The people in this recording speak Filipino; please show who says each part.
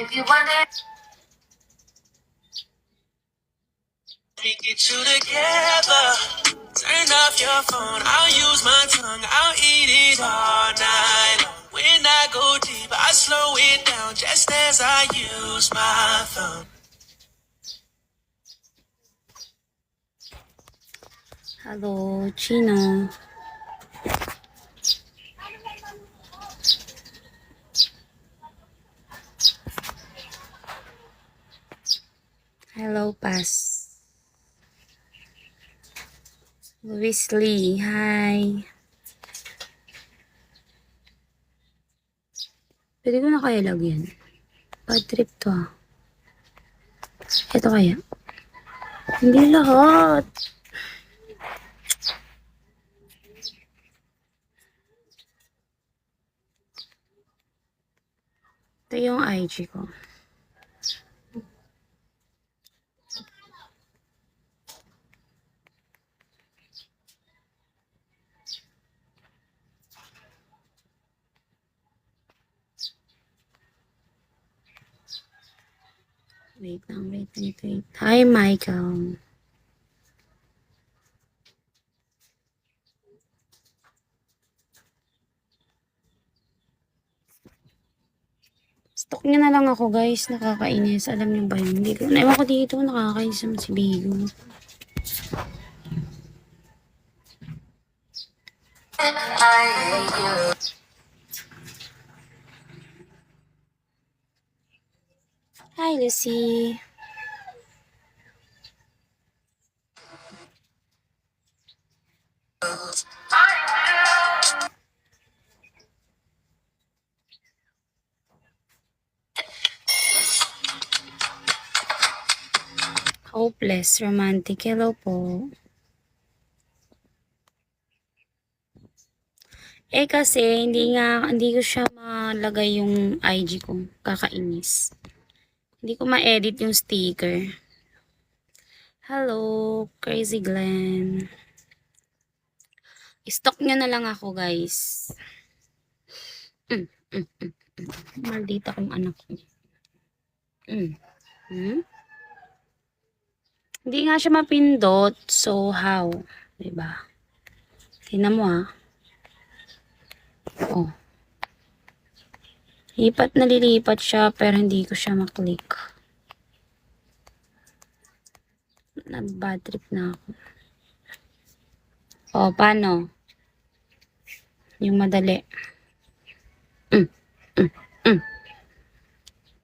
Speaker 1: If you want it. We get you together. Turn off your phone. I'll use my tongue. I'll eat it all night long. When I go deep, I slow it down just as I use my thumb.
Speaker 2: Hello, Chino. Hello, Pas. Luis Lee, hi. Pwede ko na kaya lagyan. Bad trip to ah. Ito kaya. Hindi lahat. Ito yung IG ko. Wait lang, wait. Hi, Michael. Stalk niya na lang ako, guys. Nakakainis. Alam niyo ba yun? Hindi ko. Naiwan ko dito. Nakakainis naman si Bigo. Hi, Lucy. Hopeless romantic. Hello po. Kasi hindi ko siya malagay yung IG ko. Kakainis. Hindi ko ma-edit yung sticker. Hello, Crazy Glenn. I-stalk nyo na lang ako, guys. Maldita kong anak ko. Hindi nga siya mapindot. So, how? Diba? Tingnan mo ah. Oh. Nalilipat siya pero hindi ko siya maklik. Nag-bad trip na ako. Oh, paano? Yung madali.